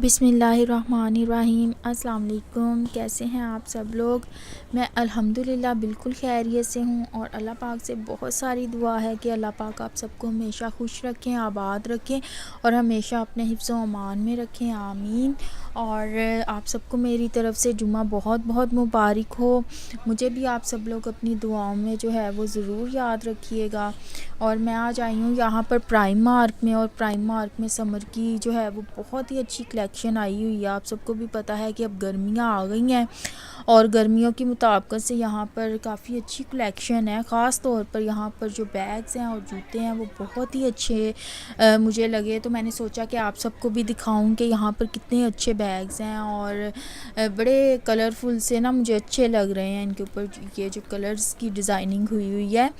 बिस्मिल्लाहिर्रहमानिर्रहीम। अस्सलाम वालेकुम। कैसे हैं आप सब लोग? मैं अल्हम्दुलिल्लाह बिल्कुल खैरियत से हूँ और अल्लाह पाक से बहुत सारी दुआ है कि अल्लाह पाक आप सबको हमेशा खुश रखें, आबाद रखें और हमेशा अपने हिफ्ज़ व अमान में रखें, आमीन। और आप सबको मेरी तरफ़ से जुम्मा बहुत बहुत मुबारक हो। मुझे भी आप सब लोग अपनी दुआओं में जो है वो ज़रूर याद रखिएगा। और मैं आज आई हूँ यहाँ पर प्राइम मार्क में, और प्राइम मार्क में समर की जो है वो बहुत ही अच्छी कलेक्शन आई हुई है। आप सबको भी पता है कि अब गर्मियाँ आ गई हैं और गर्मियों की मुताबिकत से यहाँ पर काफ़ी अच्छी कलेक्शन है। ख़ास तौर पर यहाँ पर जो बैग्स हैं और जूते हैं वो बहुत ही अच्छे मुझे लगे, तो मैंने सोचा कि आप सबको भी दिखाऊं कि यहाँ पर कितने अच्छे बैग्स हैं और बड़े कलरफुल से ना मुझे अच्छे लग रहे हैं। इनके ऊपर ये जो कलर्स की डिज़ाइनिंग हुई हुई है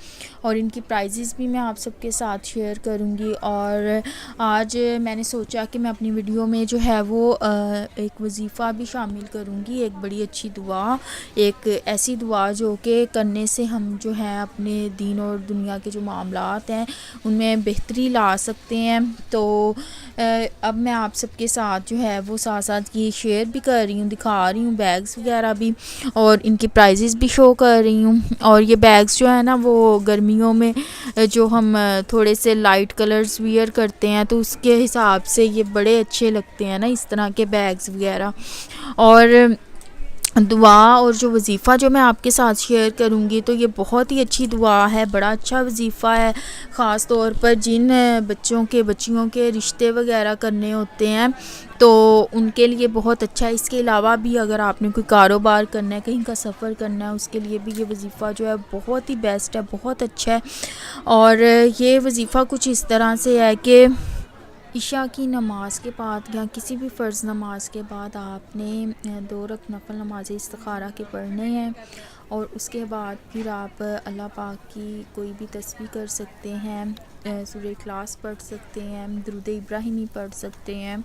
और इनकी प्राइजेस भी मैं आप सबके साथ शेयर करूँगी। और आज मैंने सोचा कि मैं अपनी वीडियो में जो है वो एक वजीफ़ा भी शामिल करूँगी, एक बड़ी अच्छी दुआ, एक ऐसी दुआ जो कि करने से हम जो है अपने दीन और दुनिया के जो मामलात हैं उनमें बेहतरी ला सकते हैं। तो अब मैं आप सबके साथ जो है वो साथ साथ ये शेयर भी कर रही हूँ, दिखा रही हूँ बैग्स वगैरह भी, और इनकी प्राइजेस भी शो कर रही हूँ। और ये बैग्स जो है ना वो गर्मियों में जो हम थोड़े से लाइट कलर्स वियर करते हैं तो उसके हिसाब से ये बड़े अच्छे लगते हैं ना, इस तरह के बैग्स वगैरह। और दुआ और जो वजीफ़ा जो मैं आपके साथ शेयर करूंगी तो ये बहुत ही अच्छी दुआ है, बड़ा अच्छा वजीफ़ा है। ख़ास तौर पर जिन बच्चियों के रिश्ते वगैरह करने होते हैं तो उनके लिए बहुत अच्छा है। इसके अलावा भी अगर आपने कोई कारोबार करना है, कहीं का सफ़र करना है, उसके लिए भी ये वजीफ़ा जो है बहुत ही बेस्ट है, बहुत अच्छा है। और ये वजीफ़ा कुछ इस तरह से है कि इशा की नमाज़ के बाद या किसी भी फ़र्ज़ नमाज के बाद आपने 2 रकात नफल नमाज़ इस्तिखारा के पढ़ने हैं और उसके बाद फिर आप अल्लाह पाक की कोई भी तस्बीह कर सकते हैं, सूरह इखलास पढ़ सकते हैं, दुरूद इब्राहिमी पढ़ सकते हैं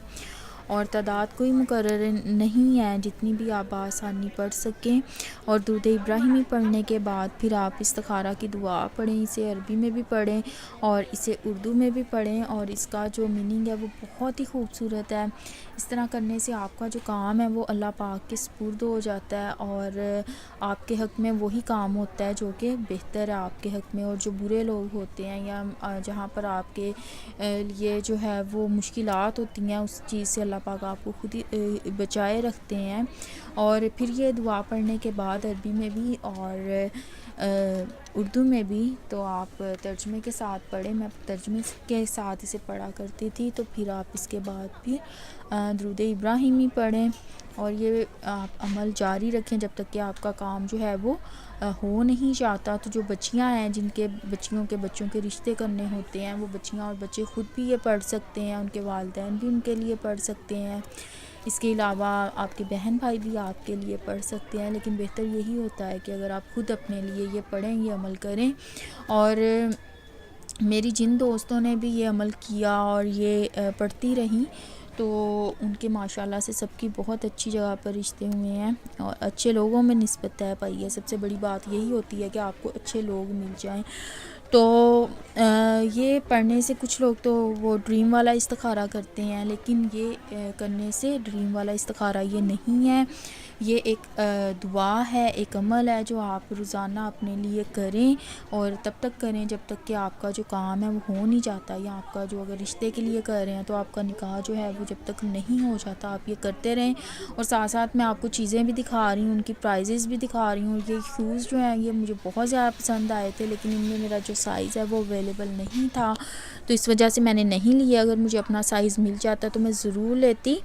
और तादाद कोई मुकर्रर नहीं है, जितनी भी आप आसानी पढ़ सकें। और दुरूद इब्राहिमी पढ़ने के बाद फिर आप इस्तिखारा की दुआ पढ़ें, इसे अरबी में भी पढ़ें और इसे उर्दू में भी पढ़ें और इसका जो मीनिंग है वो बहुत ही खूबसूरत है। इस तरह करने से आपका जो काम है वो अल्लाह पाक के सुपुर्द हो जाता है और आपके हक़ में वही काम होता है जो कि बेहतर है आपके हक़ में। और जो बुरे लोग होते हैं या जहाँ पर आपके लिए जो है वो मुश्किलात होती हैं उस चीज़ से अल्लाह पाक आपको खुद ही बचाए रखते हैं। और फिर ये दुआ पढ़ने के बाद अरबी में भी और उर्दू में भी तो आप तर्जुमे के साथ पढ़ें। मैं तर्जुमे के साथ इसे पढ़ा करती थी। तो फिर आप इसके बाद फिर दुरूद इब्राहिमी पढ़ें और ये आप अमल जारी रखें जब तक कि आपका काम जो है वो हो नहीं जाता। तो जो बच्चियां हैं जिनके बच्चियों के बच्चों के रिश्ते करने होते हैं वो बच्चियां और बच्चे ख़ुद भी ये पढ़ सकते हैं, उनके वालिदैन भी उनके लिए पढ़ सकते हैं। इसके अलावा आपके बहन भाई भी आपके लिए पढ़ सकते हैं, लेकिन बेहतर यही होता है कि अगर आप ख़ुद अपने लिए ये पढ़ें, ये अमल करें। और मेरी जिन दोस्तों ने भी ये अमल किया और ये पढ़ती रहीं तो उनके माशाल्लाह से सबकी बहुत अच्छी जगह पर रिश्ते हुए हैं और अच्छे लोगों में निस्बत तय पाई है। सबसे बड़ी बात यही होती है कि आपको अच्छे लोग मिल जाएं। तो ये पढ़ने से कुछ लोग तो वो ड्रीम वाला इस्तिखारा करते हैं, लेकिन ये करने से ड्रीम वाला इस्तिखारा ये नहीं है। ये एक दुआ है, एक अमल है जो आप रोज़ाना अपने लिए करें और तब तक करें जब तक कि आपका जो काम है वो हो नहीं जाता। या आपका जो अगर रिश्ते के लिए कर रहे हैं तो आपका निकाह जो है वो जब तक नहीं हो जाता आप ये करते रहें। और साथ साथ मैं आपको चीज़ें भी दिखा रही हूँ, उनकी प्राइजेस भी दिखा रही हूँ। ये शूज़ जो हैं ये मुझे बहुत ज़्यादा पसंद आए थे, लेकिन इनमें मेरा जो साइज़ है वो अवेलेबल नहीं था, तो इस वजह से मैंने नहीं लिया। अगर मुझे अपना साइज़ मिल जाता तो मैं ज़रूर लेती।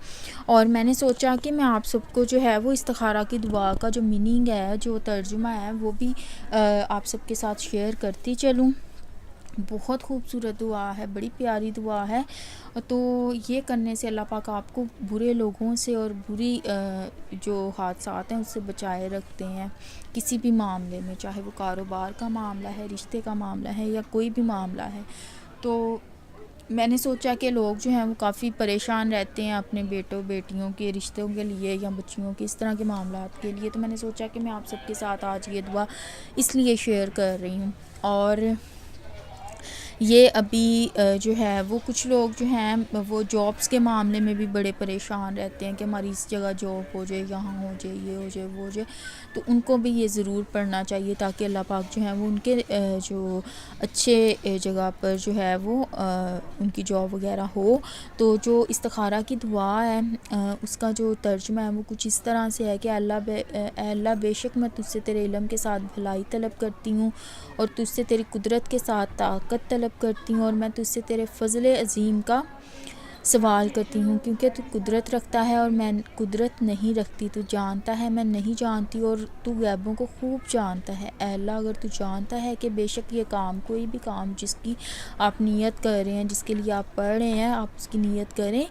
और मैंने सोचा कि मैं आप सबको जो है वो इस्तिखारा की दुआ का जो मीनिंग है, जो तर्जुमा है वो भी आप सबके साथ शेयर करती चलूँ। बहुत खूबसूरत दुआ है, बड़ी प्यारी दुआ है। तो ये करने से अल्लाह पाक आपको बुरे लोगों से और बुरी जो हादसात हैं उससे बचाए रखते हैं किसी भी मामले में, चाहे वो कारोबार का मामला है, रिश्ते का मामला है या कोई भी मामला है। तो मैंने सोचा कि लोग जो हैं वो काफ़ी परेशान रहते हैं अपने बेटों बेटियों के रिश्तों के लिए या बच्चियों के इस तरह के मामलात के लिए, तो मैंने सोचा कि मैं आप सबके साथ आज ये दुआ इसलिए शेयर कर रही हूँ। और ये अभी जो है वो कुछ लोग जो हैं वो जॉब्स के मामले में भी बड़े परेशान रहते हैं कि हमारी इस जगह जॉब हो जाए, यहाँ हो जाए, ये हो जाए, वो हो जाए। तो उनको भी ये ज़रूर पढ़ना चाहिए ताकि अल्लाह पाक जो है वो उनके जो अच्छे जगह पर जो है वो उनकी जॉब वगैरह हो। तो जो इस्तिखारा की दुआ है उसका जो तर्जुमा है वो कुछ इस तरह से है कि अल्लाह बेशक मैं तुझसे तेरे इल्म के साथ भलाई तलब करती हूँ और तुझसे तेरी कुदरत के साथ ताकत तलब करती हूँ और मैं तुझसे तेरे फ़ज़ल अज़ीम का सवाल करती हूँ, क्योंकि तू कुदरत रखता है और मैं कुदरत नहीं रखती, तू जानता है मैं नहीं जानती और तू गैबों को खूब जानता है। ऐ अल्लाह, अगर तू जानता है कि बेशक ये काम, कोई भी काम जिसकी आप नीयत कर रहे हैं, जिसके लिए आप पढ़ रहे हैं, आप उसकी नीयत करें।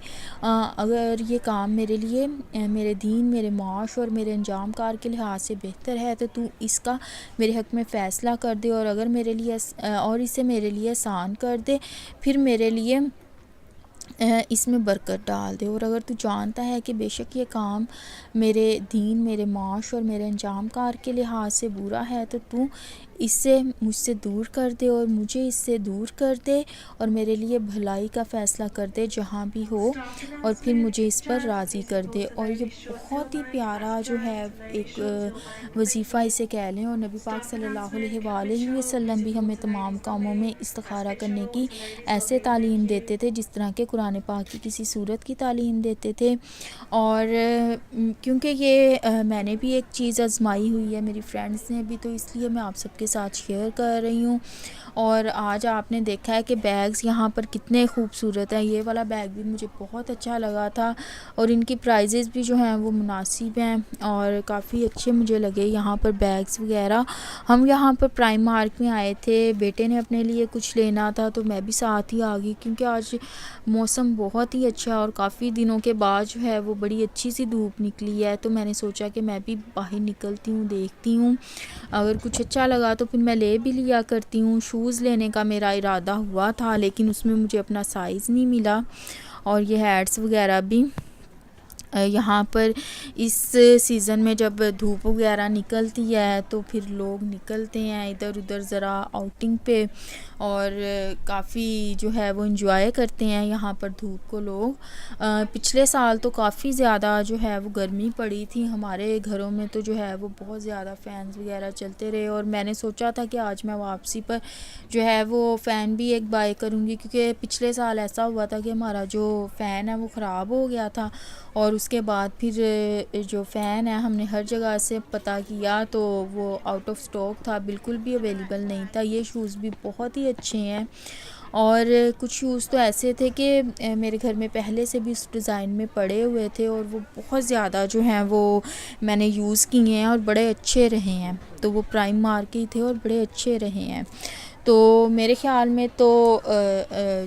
अगर ये काम मेरे लिए मेरे दीन, मेरे माश और मेरे अंजाम कार के लिहाज से बेहतर है तो तू इसका मेरे हक़ में फ़ैसला कर दे, और अगर मेरे लिए और इसे मेरे लिए आसान कर दे, फिर मेरे लिए इसमें बरकत डाल दे। और अगर तू जानता है कि बेशक ये काम मेरे दीन, मेरे माश और मेरे अंजाम कार के लिहाज से बुरा है तो तू इससे मुझसे दूर कर दे और मुझे इससे दूर कर दे और मेरे लिए भलाई का फ़ैसला कर दे जहाँ भी हो, और फिर मुझे इस पर राज़ी कर दे। और ये बहुत ही प्यारा जो है एक वजीफ़ा इसे कह लें। और नबी पाक सल्लल्लाहु अलैहि वसल्लम भी हमें तमाम कामों में इस्तिखारा करने की ऐसे तालीम देते थे जिस तरह के कुरान पाक की किसी सूरत की तालीम देते थे। और क्योंकि ये मैंने भी एक चीज़ आजमाई हुई है, मेरी फ्रेंड्स ने भी, तो इसलिए मैं आप सबके साथ शेयर कर रही हूँ। और आज आपने देखा है कि बैग्स यहाँ पर कितने खूबसूरत हैं। ये वाला बैग भी मुझे बहुत अच्छा लगा था और इनकी प्राइजेज़ भी जो हैं वो मुनासिब हैं और काफ़ी अच्छे मुझे लगे यहाँ पर बैग्स वगैरह। हम यहाँ पर प्राइम मार्क में आए थे, बेटे ने अपने लिए कुछ लेना था तो मैं भी साथ ही आ गई, क्योंकि आज मौसम बहुत ही अच्छा और काफ़ी दिनों के बाद जो है वो बड़ी अच्छी सी धूप निकली है। तो मैंने सोचा कि मैं भी बाहर निकलती हूँ, देखती हूँ, अगर कुछ अच्छा लगा तो फिर मैं ले भी लिया करती हूँ। शूज़ लेने का मेरा इरादा हुआ था लेकिन उसमें मुझे अपना साइज़ नहीं मिला। और ये हैट्स वगैरह भी यहाँ पर इस सीज़न में जब धूप वगैरह निकलती है तो फिर लोग निकलते हैं इधर उधर ज़रा आउटिंग पे और काफ़ी जो है वो इंजॉय करते हैं यहाँ पर धूप को लोग। पिछले साल तो काफ़ी ज़्यादा जो है वो गर्मी पड़ी थी हमारे घरों में, तो जो है वो बहुत ज़्यादा फ़ैन्स वगैरह चलते रहे। और मैंने सोचा था कि आज मैं वापसी पर जो है वो फ़ैन भी एक बाय करूँगी, क्योंकि पिछले साल ऐसा हुआ था कि हमारा जो फ़ैन है वो ख़राब हो गया था और उसके बाद फिर जो फ़ैन है हमने हर जगह से पता किया तो वो आउट ऑफ स्टॉक था, बिल्कुल भी अवेलेबल नहीं था। ये शूज़ भी बहुत ही अच्छे हैं और कुछ शूज़ तो ऐसे थे कि मेरे घर में पहले से भी उस डिज़ाइन में पड़े हुए थे और वो बहुत ज़्यादा जो हैं वो मैंने यूज़ किए हैं और बड़े अच्छे रहे हैं। तो वो प्राइम मार्क के थे और बड़े अच्छे रहे हैं। तो मेरे ख़्याल में तो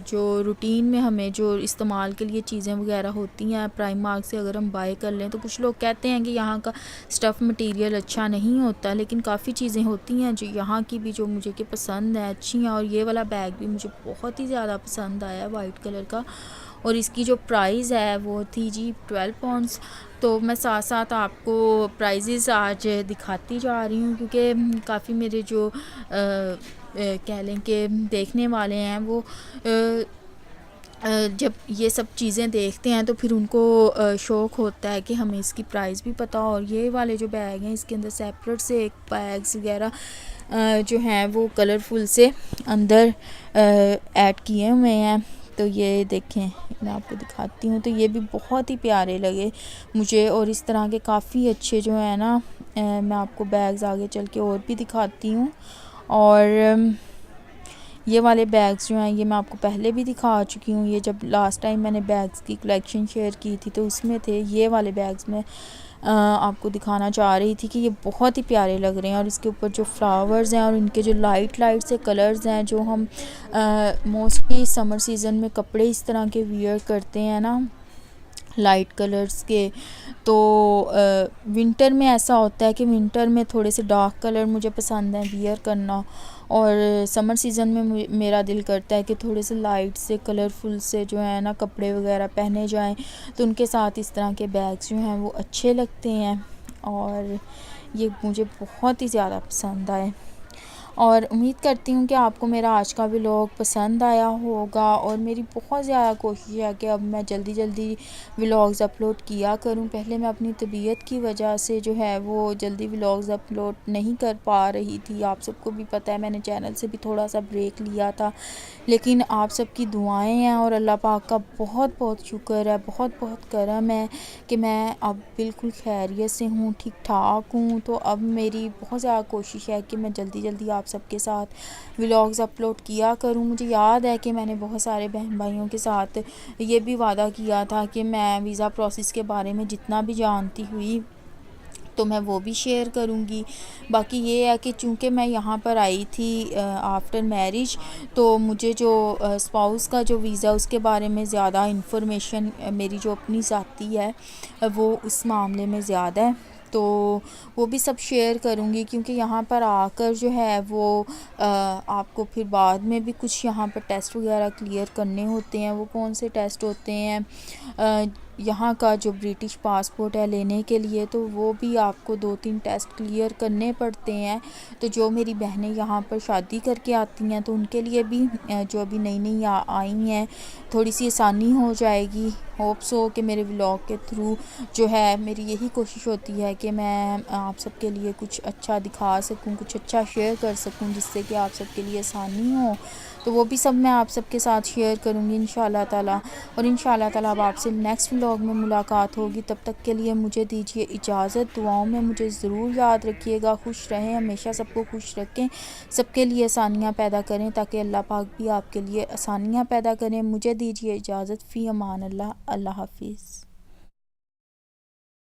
जो रूटीन में हमें जो इस्तेमाल के लिए चीज़ें वगैरह होती हैं प्राइम मार्क से अगर हम बाय कर लें, तो कुछ लोग कहते हैं कि यहाँ का स्टफ़ मटेरियल अच्छा नहीं होता, लेकिन काफ़ी चीज़ें होती हैं जो यहाँ की भी जो मुझे कि पसंद है, अच्छी हैं। और ये वाला बैग भी मुझे बहुत ही ज़्यादा पसंद आया वाइट कलर का, और इसकी जो प्राइस है वो थी जी 12 पाउंड्स। तो मैं साथ साथ आपको प्राइजेज़ आज दिखाती जा रही हूँ, क्योंकि काफ़ी मेरे जो कह लें कि देखने वाले हैं वो जब ये सब चीज़ें देखते हैं तो फिर उनको शौक़ होता है कि हमें इसकी प्राइस भी पता हो। और ये वाले जो बैग हैं इसके अंदर सेपरेट से एक बैग्स वगैरह जो हैं वो कलरफुल से अंदर ऐड किए हुए हैं। तो ये देखें, मैं आपको दिखाती हूँ। तो ये भी बहुत ही प्यारे लगे मुझे और इस तरह के काफ़ी अच्छे जो है ना, मैं आपको बैग्स आगे चल के और भी दिखाती हूँ। और ये वाले बैग्स जो हैं ये मैं आपको पहले भी दिखा चुकी हूँ। ये जब लास्ट टाइम मैंने बैग्स की कलेक्शन शेयर की थी तो उसमें थे ये वाले बैग्स में आपको दिखाना चाह रही थी कि ये बहुत ही प्यारे लग रहे हैं। और इसके ऊपर जो फ्लावर्स हैं और इनके जो लाइट से कलर्स हैं, जो हम मोस्टली समर सीज़न में कपड़े इस तरह के वियर करते हैं ना, लाइट कलर्स के। तो विंटर में ऐसा होता है कि विंटर में थोड़े से डार्क कलर मुझे पसंद है वियर करना, और समर सीज़न में मेरा दिल करता है कि थोड़े से लाइट से कलरफुल से जो है ना कपड़े वगैरह पहने जाएं, तो उनके साथ इस तरह के बैग्स जो हैं वो अच्छे लगते हैं, और ये मुझे बहुत ही ज़्यादा पसंद आए। और उम्मीद करती हूँ कि आपको मेरा आज का व्लॉग पसंद आया होगा, और मेरी बहुत ज़्यादा कोशिश है कि अब मैं जल्दी जल्दी व्लॉग्स अपलोड किया करूँ। पहले मैं अपनी तबीयत की वजह से जो है वो जल्दी व्लॉग्स अपलोड नहीं कर पा रही थी। आप सबको भी पता है मैंने चैनल से भी थोड़ा सा ब्रेक लिया था, लेकिन आप सबकी दुआएं हैं और अल्लाह पाक का बहुत बहुत शुक्र है, बहुत बहुत करम है कि मैं अब बिल्कुल खैरियत से हूँ, ठीक ठाक हूँ। तो अब मेरी बहुत ज़्यादा कोशिश है कि मैं जल्दी जल्दी आप सबके साथ व्लॉग्स अपलोड किया करूँ। मुझे याद है कि मैंने बहुत सारे बहन भाइयों के साथ ये भी वादा किया था कि मैं वीज़ा प्रोसेस के बारे में जितना भी जानती हुई तो मैं वो भी शेयर करूँगी। बाकी ये है कि चूँकि मैं यहाँ पर आई थी आफ्टर मैरिज, तो मुझे जो स्पाउस का जो वीज़ा उसके बारे में ज़्यादा इन्फॉर्मेशन मेरी जो अपनी ज़ाती है वो उस मामले में ज़्यादा है, तो वो भी सब शेयर करूँगी। क्योंकि यहाँ पर आकर जो है वो आपको फिर बाद में भी कुछ यहाँ पर टेस्ट वगैरह क्लियर करने होते हैं। वो कौन से टेस्ट होते हैं, यहाँ का जो ब्रिटिश पासपोर्ट है लेने के लिए, तो वो भी आपको 2-3 टेस्ट क्लियर करने पड़ते हैं। तो जो मेरी बहनें यहाँ पर शादी करके आती हैं तो उनके लिए भी जो अभी नई नई आई हैं थोड़ी सी आसानी हो जाएगी। होप सो कि मेरे व्लॉग के थ्रू जो है मेरी यही कोशिश होती है कि मैं आप सबके लिए कुछ अच्छा दिखा सकूं, कुछ अच्छा शेयर कर सकूं, जिससे कि आप सबके लिए आसानी हो। तो वो भी सब मैं आप सबके साथ शेयर करूँगी इंशाल्लाह ताला। और इंशाल्लाह ताला अब आपसे नेक्स्ट व्लॉग में मुलाकात होगी। तब तक के लिए मुझे दीजिए इजाज़त। दुआओं में मुझे ज़रूर याद रखिएगा। खुश रहें, हमेशा सबको खुश रखें, सबके लिए आसानियाँ पैदा करें ताकि अल्लाह पाक भी आपके लिए आसानियाँ पैदा करें। मुझे दीजिए इजाज़त। फ़ी अमान अल्लाह। अल्लाह हाफिज़।